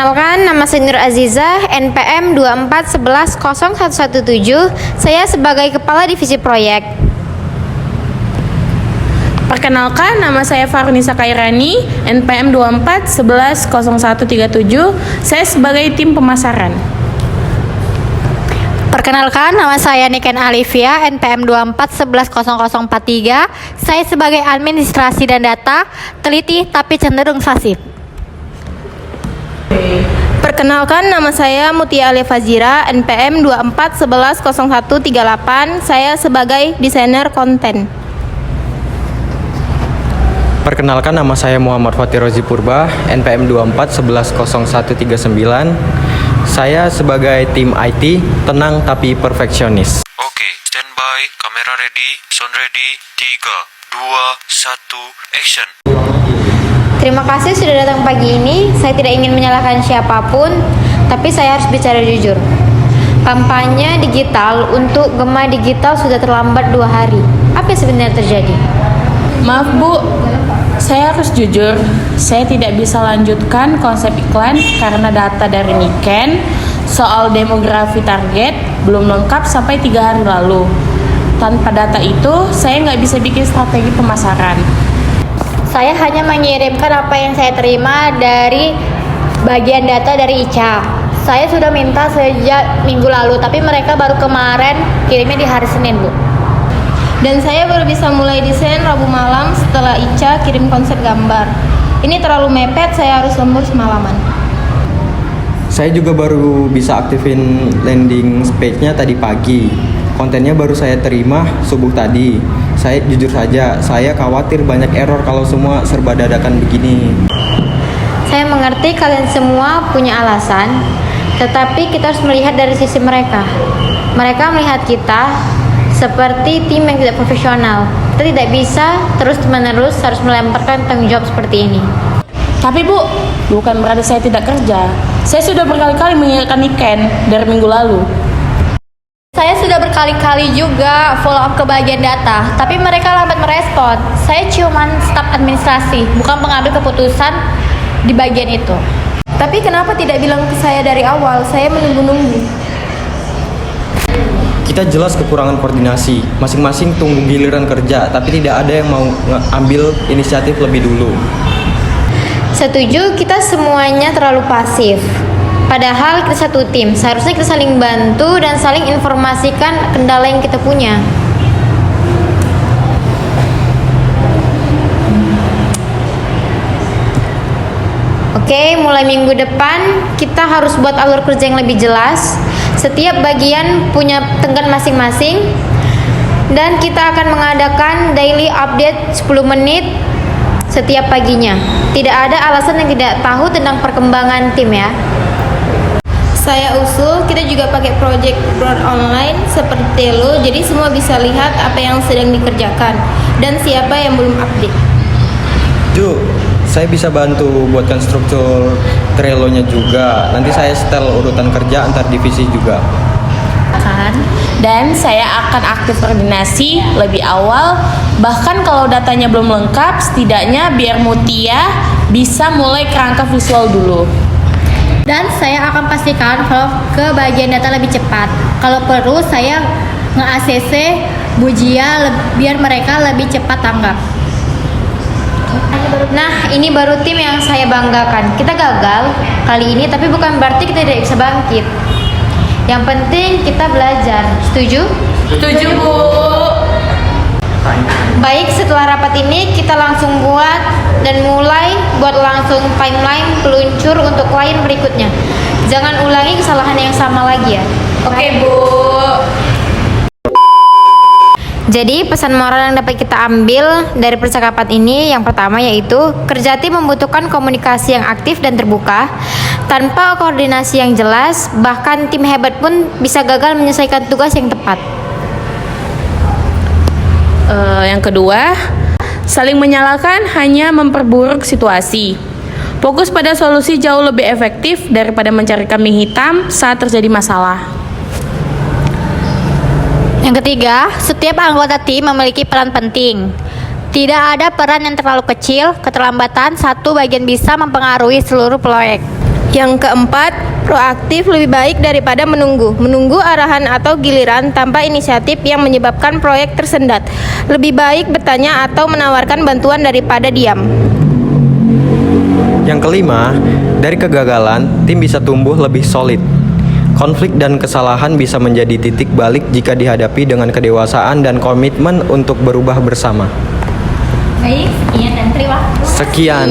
Perkenalkan, nama saya Nur Azizah, NPM 24110117. Saya sebagai Kepala Divisi Proyek. Perkenalkan, nama saya Farunisa Kairani, NPM 24110137. Saya sebagai tim pemasaran. Perkenalkan, nama saya Niken Alivia, NPM 24110043. Saya sebagai administrasi dan data, teliti tapi cenderung pasif. Perkenalkan, nama saya Mutia Alia Fazira, NPM 24110138. Saya sebagai desainer konten. Perkenalkan, nama saya Muhammad Fatih Rozi Purba, NPM 24110139. Saya sebagai tim IT, tenang tapi perfeksionis. Oke, standby, kamera ready, sound ready, 3, 2, 1, action. Terima kasih sudah datang pagi ini. Saya tidak ingin menyalahkan siapapun, tapi saya harus bicara jujur. Kampanye digital untuk Gema Digital sudah terlambat 2 hari. Apa yang sebenarnya terjadi? Maaf Bu, saya harus jujur, saya tidak bisa lanjutkan konsep iklan karena data dari Niken soal demografi target belum lengkap sampai 3 hari lalu. Tanpa data itu, saya nggak bisa bikin strategi pemasaran. Saya hanya mengirimkan apa yang saya terima dari bagian data dari ICA. Saya sudah minta sejak minggu lalu, tapi mereka baru kemarin kirimnya di hari Senin, Bu. Dan saya baru bisa mulai desain Rabu malam setelah Ica kirim konsep gambar. Ini terlalu mepet, saya harus lembur semalaman. Saya juga baru bisa aktifin landing page-nya tadi pagi. Kontennya baru saya terima subuh tadi. Saya jujur saja, saya khawatir banyak error kalau semua serba dadakan begini. Saya mengerti kalian semua punya alasan, tetapi kita harus melihat dari sisi mereka. Mereka melihat kita seperti tim yang tidak profesional. Kita tidak bisa terus-menerus harus melemparkan tanggung jawab seperti ini. Tapi Bu, bukan berarti saya tidak kerja. Saya sudah berkali-kali mengingatkan Niken dari minggu lalu. Saya sudah berkali-kali juga follow up ke bagian data, tapi mereka lambat merespon. Saya cuman staf administrasi, bukan pengambil keputusan di bagian itu. Tapi kenapa tidak bilang ke saya dari awal? Saya menunggu-nunggu. Kita jelas kekurangan koordinasi, masing-masing tunggu giliran kerja, tapi tidak ada yang mau ambil inisiatif lebih dulu. Setuju, kita semuanya terlalu pasif. Padahal kita satu tim, seharusnya kita saling bantu dan saling informasikan kendala yang kita punya. Oke, mulai minggu depan kita harus buat alur kerja yang lebih jelas. Setiap bagian punya tenggat masing-masing. Dan kita akan mengadakan daily update 10 menit setiap paginya. Tidak ada alasan yang tidak tahu tentang perkembangan tim ya. Saya usul kita juga pakai project board online seperti Trello, jadi semua bisa lihat apa yang sedang dikerjakan dan siapa yang belum update. Ju, saya bisa bantu buatkan struktur Trello-nya juga. Nanti saya setel urutan kerja antar divisi juga. Dan saya akan aktif koordinasi lebih awal. Bahkan kalau datanya belum lengkap, setidaknya biar Mutia bisa mulai kerangka visual dulu. Dan saya akan pastikan follow ke bagian data lebih cepat. Kalau perlu saya nge-ACC Bujia biar mereka lebih cepat tanggap. Nah, ini baru tim yang saya banggakan. Kita gagal kali ini, tapi bukan berarti kita tidak bisa bangkit. Yang penting kita belajar. Setuju? Setuju Bu. Baik, setelah rapat ini kita langsung buat langsung timeline peluncur untuk klien berikutnya. Jangan ulangi kesalahan yang sama lagi ya. Oke Bu. Jadi pesan moral yang dapat kita ambil dari percakapan ini yang pertama yaitu kerja tim membutuhkan komunikasi yang aktif dan terbuka. Tanpa koordinasi yang jelas, bahkan tim hebat pun bisa gagal menyelesaikan tugas yang tepat. Yang kedua, saling menyalahkan hanya memperburuk situasi. Fokus pada solusi jauh lebih efektif daripada mencari kambing hitam saat terjadi masalah. Yang ketiga, setiap anggota tim memiliki peran penting. Tidak ada peran yang terlalu kecil, keterlambatan satu bagian bisa mempengaruhi seluruh proyek. Yang keempat, proaktif lebih baik daripada menunggu. Menunggu arahan atau giliran tanpa inisiatif yang menyebabkan proyek tersendat. Lebih baik bertanya atau menawarkan bantuan daripada diam. Yang kelima, dari kegagalan, tim bisa tumbuh lebih solid. Konflik dan kesalahan bisa menjadi titik balik jika dihadapi dengan kedewasaan dan komitmen untuk berubah bersama. Baik, sekian dan terima kasih. Sekian.